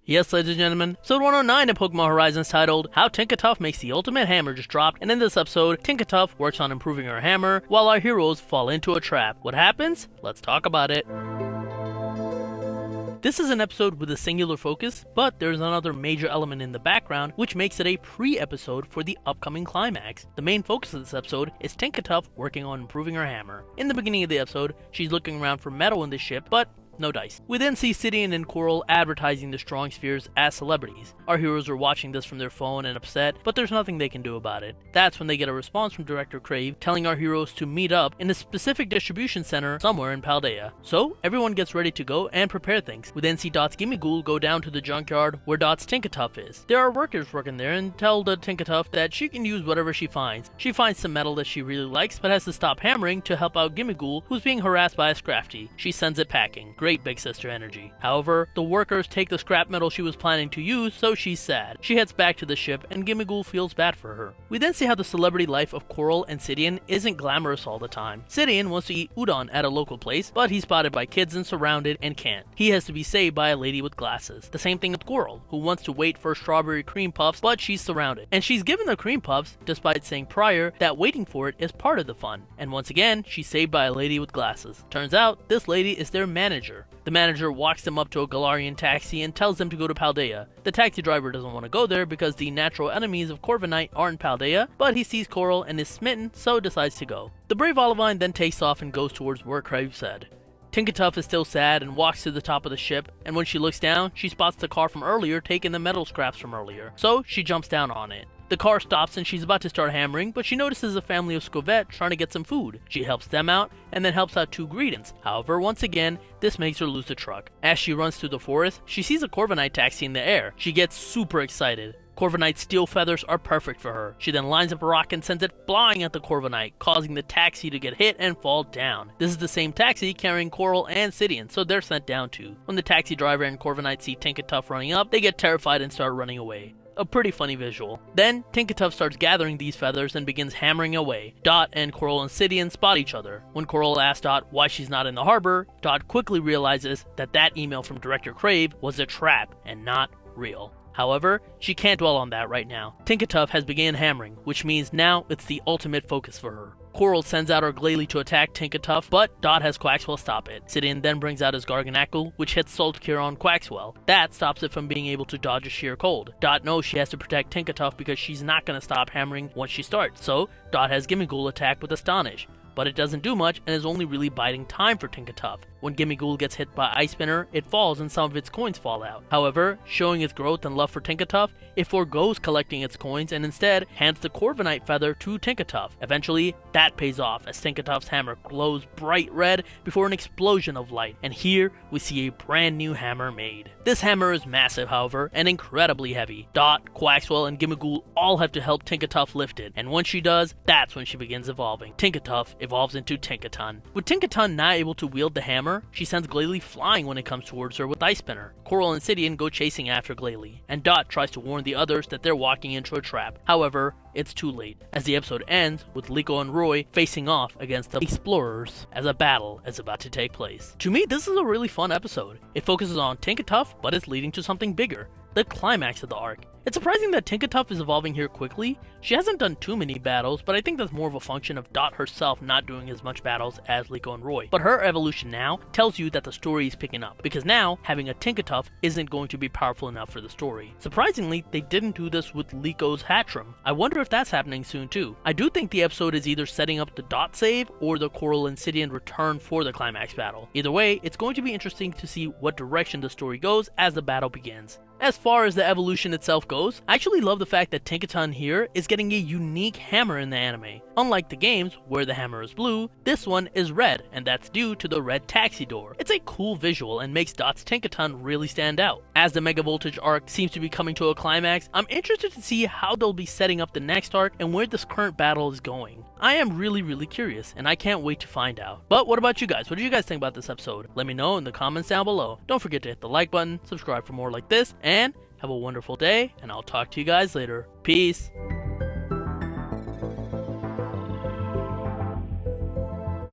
Yes, ladies and gentlemen, episode 109 in Pokemon Horizons titled, How Tinkatuff Makes the Ultimate Hammer just dropped, and in this episode, Tinkatuff works on improving her hammer, while our heroes fall into a trap. What happens? Let's talk about it. This is an episode with a singular focus, but there's another major element in the background which makes it a pre-episode for the upcoming climax. The main focus of this episode is Tinkatuff working on improving her hammer. In the beginning of the episode, she's looking around for metal in the ship, but no dice. We then see Sidian and Coral advertising the strong spheres as celebrities. Our heroes are watching this from their phone and upset, but there's nothing they can do about it. That's when they get a response from Director Crave telling our heroes to meet up in a specific distribution center somewhere in Paldea. So everyone gets ready to go and prepare things. We then see Dot's Gimmighoul go down to the junkyard where Dot's Tinkatuff is. There are workers working there and tell the Tinkatuff that she can use whatever she finds. She finds some metal that she really likes but has to stop hammering to help out Gimmighoul, who's being harassed by a Scrafty. She sends it packing. Great big sister energy. However, the workers take the scrap metal she was planning to use, so she's sad. She heads back to the ship and Gimmighoul feels bad for her. We then see how the celebrity life of Coral and Sidian isn't glamorous all the time. Sidian wants to eat udon at a local place, but he's spotted by kids and surrounded and can't. He has to be saved by a lady with glasses. The same thing with Coral, who wants to wait for strawberry cream puffs, but she's surrounded. And she's given the cream puffs, despite saying prior that waiting for it is part of the fun. And once again, she's saved by a lady with glasses. Turns out, this lady is their manager. The manager walks them up to a Galarian taxi and tells them to go to Paldea. The taxi driver doesn't want to go there because the natural enemies of Corviknight are in Paldea, but he sees Coral and is smitten, so decides to go. The Brave Olivine then takes off and goes towards where Crave said. Tinkatuff is still sad and walks to the top of the ship, and when she looks down, she spots the car from earlier taking the metal scraps from earlier, so she jumps down on it. The car stops and she's about to start hammering, but she notices a family of Scovet trying to get some food. She helps them out, and then helps out two Greedents. However, once again, this makes her lose the truck. As she runs through the forest, she sees a Corviknight Taxi in the air. She gets super excited. Corviknight's steel feathers are perfect for her. She then lines up a rock and sends it flying at the Corviknight, causing the taxi to get hit and fall down. This is the same taxi carrying Coral and Sidian, so they're sent down too. When the taxi driver and Corviknight see Tinkatuff running up, they get terrified and start running away. A pretty funny visual. Then, Tinkatuff starts gathering these feathers and begins hammering away. Dot and Coral and Sidian spot each other. When Coral asks Dot why she's not in the harbor, Dot quickly realizes that that email from Director Crave was a trap and not real. However, she can't dwell on that right now. Tinkatuff has begun hammering, which means now it's the ultimate focus for her. Coral sends out her Glalie to attack Tinkatuff, but Dot has Quaxwell stop it. Sidian then brings out his Garganacl, which hits Salt Cure on Quaxwell. That stops it from being able to dodge a sheer cold. Dot knows she has to protect Tinkatuff because she's not going to stop hammering once she starts, so Dot has Gimmighoul attack with Astonish. But it doesn't do much and is only really biding time for Tinkatuff. When Gimmighoul gets hit by Ice Spinner, it falls and some of its coins fall out. However, showing its growth and love for Tinkatuff, it forgoes collecting its coins and instead hands the Corviknight feather to Tinkatuff. Eventually, that pays off as Tinkatuff's hammer glows bright red before an explosion of light, and here we see a brand new hammer made. This hammer is massive, however, and incredibly heavy. Dot, Quaxwell, and Gimmighoul all have to help Tinkatuff lift it, and once she does, that's when she begins evolving. Tinkatuff evolves into Tinkaton. With Tinkaton not able to wield the hammer, she sends Glalie flying when it comes towards her with Ice Spinner. Coral and Sidian go chasing after Glalie, and Dot tries to warn the others that they're walking into a trap. However, it's too late, as the episode ends with Liko and Roy facing off against the Explorers as a battle is about to take place. To me, this is a really fun episode. It focuses on Tinkatuff, but it's leading to something bigger, the climax of the arc. It's surprising that Tinkatuff is evolving here quickly. She hasn't done too many battles, but I think that's more of a function of Dot herself not doing as much battles as Liko and Roy. But her evolution now tells you that the story is picking up, because now having a Tinkatuff isn't going to be powerful enough for the story. Surprisingly, they didn't do this with Liko's Hatchram. I wonder if that's happening soon too. I do think the episode is either setting up the Dot save or the Coral and Sidian return for the climax battle. Either way, it's going to be interesting to see what direction the story goes as the battle begins. As far as the evolution itself goes, I actually love the fact that Tinkaton here is getting a unique hammer in the anime. Unlike the games, where the hammer is blue, this one is red, and that's due to the red taxi door. It's a cool visual and makes Dot's Tinkaton really stand out. As the Mega Voltage arc seems to be coming to a climax, I'm interested to see how they'll be setting up the next arc and where this current battle is going. I am really curious, and I can't wait to find out. But what about you guys? What did you guys think about this episode? Let me know in the comments down below. Don't forget to hit the like button, subscribe for more like this, and have a wonderful day, and I'll talk to you guys later. Peace!